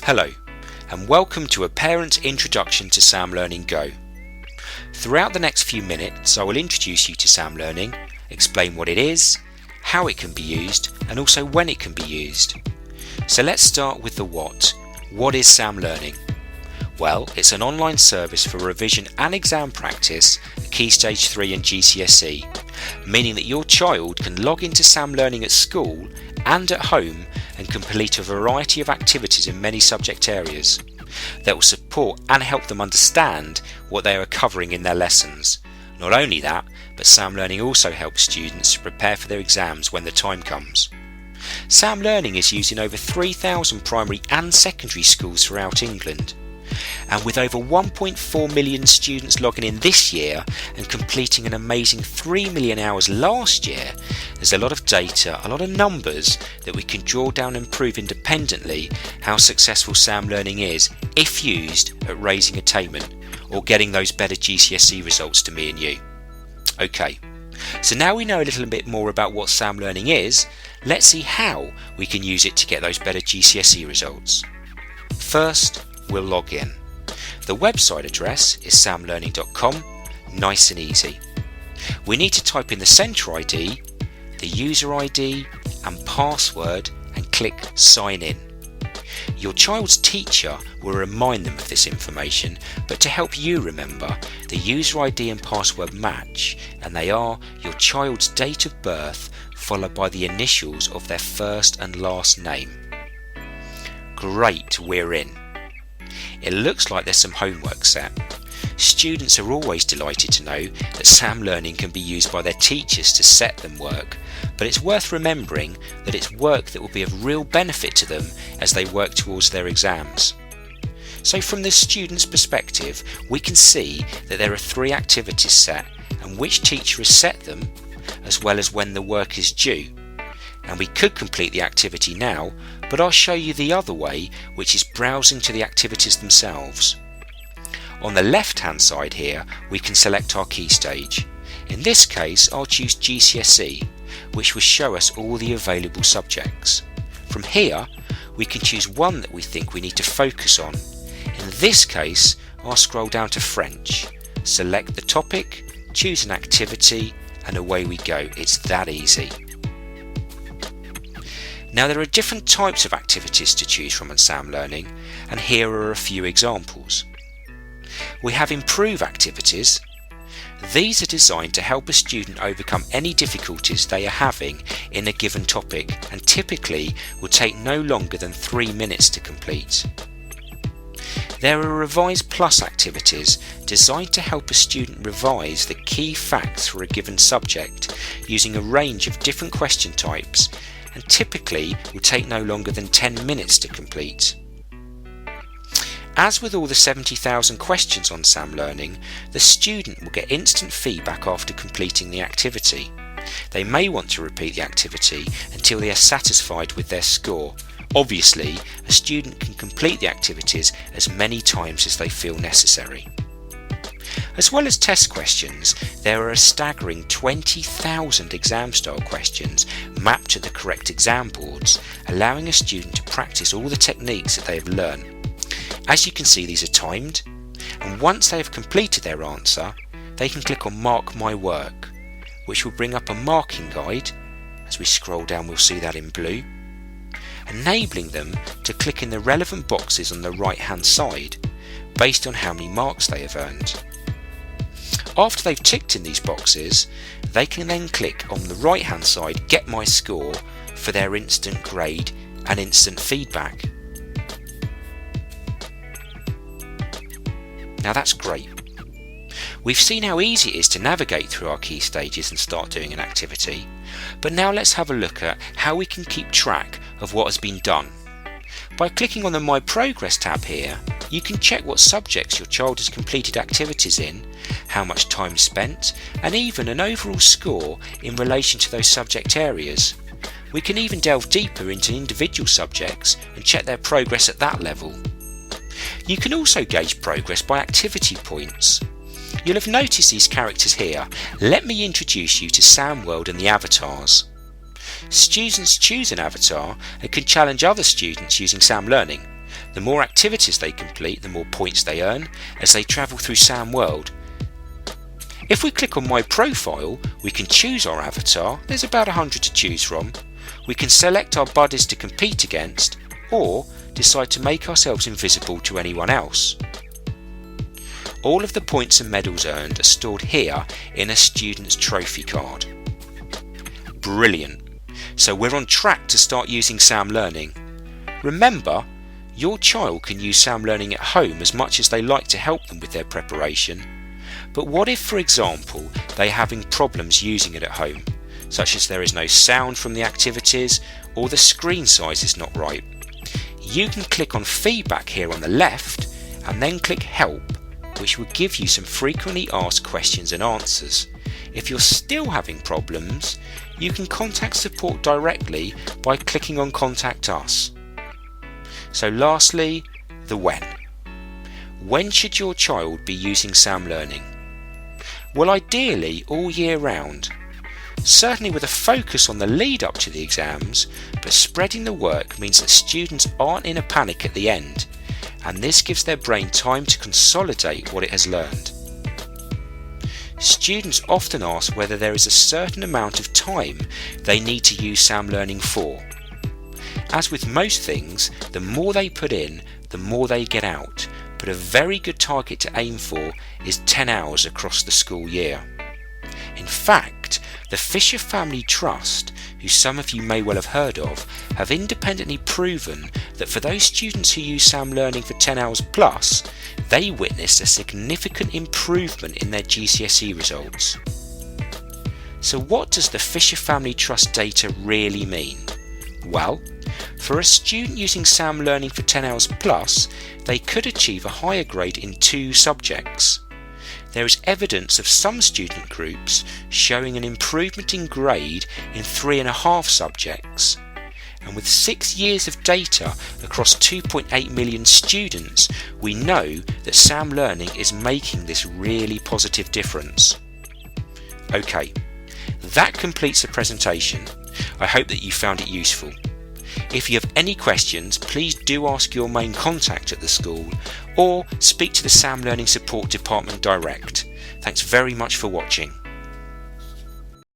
Hello, and welcome to A Parent's Introduction to Sam Learning Go. Throughout the next few minutes, I will introduce you to Sam Learning, explain what it is, how it can be used, and also when it can be used. So let's start with the what. What is Sam Learning? Well, it's an online service for revision and exam practice at Key Stage 3 and GCSE, meaning that your child can log into Sam Learning at school and at home and complete a variety of activities in many subject areas that will support and help them understand what they are covering in their lessons. Not only that, but Sam Learning also helps students to prepare for their exams when the time comes. Sam Learning is used in over 3,000 primary and secondary schools throughout England. And with over 1.4 million students logging in this year and completing an amazing 3 million hours last year, there's a lot of data, a lot of numbers that we can draw down and prove independently how successful Sam Learning is if used at raising attainment or getting those better GCSE results to me and you. Okay, so now we know a little bit more about what Sam Learning is, let's see how we can use it to get those better GCSE results. First, we'll log in. The website address is samlearning.com, nice and easy. We need to type in the centre ID, the user ID and password and click sign in. Your child's teacher will remind them of this information, but to help you remember, the user ID and password match, and they are your child's date of birth followed by the initials of their first and last name. Great, we're in. It looks like there's some homework set. Students are always delighted to know that Sam Learning can be used by their teachers to set them work, but it's worth remembering that it's work that will be of real benefit to them as they work towards their exams. So from the student's perspective, we can see that there are 3 activities set and which teacher has set them, as well as when the work is due. And we could complete the activity now, but I'll show you the other way, which is browsing to the activities themselves. On the left hand side here, we can select our key stage. In this case, I'll choose GCSE, which will show us all the available subjects. From here, we can choose one that we think we need to focus on. In this case, I'll scroll down to French, select the topic, choose an activity, and away we go. It's that easy. Now there are different types of activities to choose from in Sam Learning, and here are a few examples. We have improve activities. These are designed to help a student overcome any difficulties they are having in a given topic and typically will take no longer than 3 minutes to complete. There are Revise Plus activities designed to help a student revise the key facts for a given subject using a range of different question types and typically will take no longer than 10 minutes to complete. As with all the 70,000 questions on Sam Learning, the student will get instant feedback after completing the activity. They may want to repeat the activity until they are satisfied with their score. Obviously, a student can complete the activities as many times as they feel necessary. As well as test questions, there are a staggering 20,000 exam-style questions mapped to the correct exam boards, allowing a student to practice all the techniques that they have learned. As you can see, these are timed, and once they have completed their answer, they can click on Mark My Work, which will bring up a marking guide. As we scroll down, we'll see that in blue, enabling them to click in the relevant boxes on the right-hand side based on how many marks they have earned. After they've ticked in these boxes, they can then click on the right hand side Get My Score for their instant grade and instant feedback. Now that's great. We've seen how easy it is to navigate through our key stages and start doing an activity, but now let's have a look at how we can keep track of what has been done. By clicking on the My Progress tab here, you can check what subjects your child has completed activities in, how much time spent, and even an overall score in relation to those subject areas. We can even delve deeper into individual subjects and check their progress at that level. You can also gauge progress by activity points. You'll have noticed these characters here. Let me introduce you to Sam World and the avatars. Students choose an avatar and can challenge other students using Sam Learning. The more activities they complete, the more points they earn as they travel through Sam World. If we click on My Profile, we can choose our avatar. There's about 100 to choose from. We can select our buddies to compete against, or decide to make ourselves invisible to anyone else. All of the points and medals earned are stored here in a student's trophy card. Brilliant! So we're on track to start using Sam Learning. Remember, your child can use Sam Learning at home as much as they like to help them with their preparation. But what if, for example, they're having problems using it at home, such as there is no sound from the activities or the screen size is not right? You can click on Feedback here on the left and then click Help, which will give you some frequently asked questions and answers. If you're still having problems, you can contact support directly by clicking on Contact Us. So lastly, the when. When should your child be using Sam Learning? Well, ideally all year round. Certainly with a focus on the lead up to the exams, but spreading the work means that students aren't in a panic at the end, and this gives their brain time to consolidate what it has learned. Students often ask whether there is a certain amount of time they need to use Sam Learning for. As with most things, the more they put in, the more they get out, but a very good target to aim for is 10 hours across the school year. In fact, the Fisher Family Trust, who some of you may well have heard of, have independently proven that for those students who use Sam Learning for 10 hours plus, they witnessed a significant improvement in their GCSE results. So what does the Fisher Family Trust data really mean? Well, for a student using Sam Learning for 10 hours plus, they could achieve a higher grade in 2 subjects. There is evidence of some student groups showing an improvement in grade in 3.5 subjects. And with 6 years of data across 2.8 million students, we know that Sam Learning is making this really positive difference. Okay, that completes the presentation. I hope that you found it useful. If you have any questions, please do ask your main contact at the school or speak to the Sam Learning Support Department direct. Thanks very much for watching.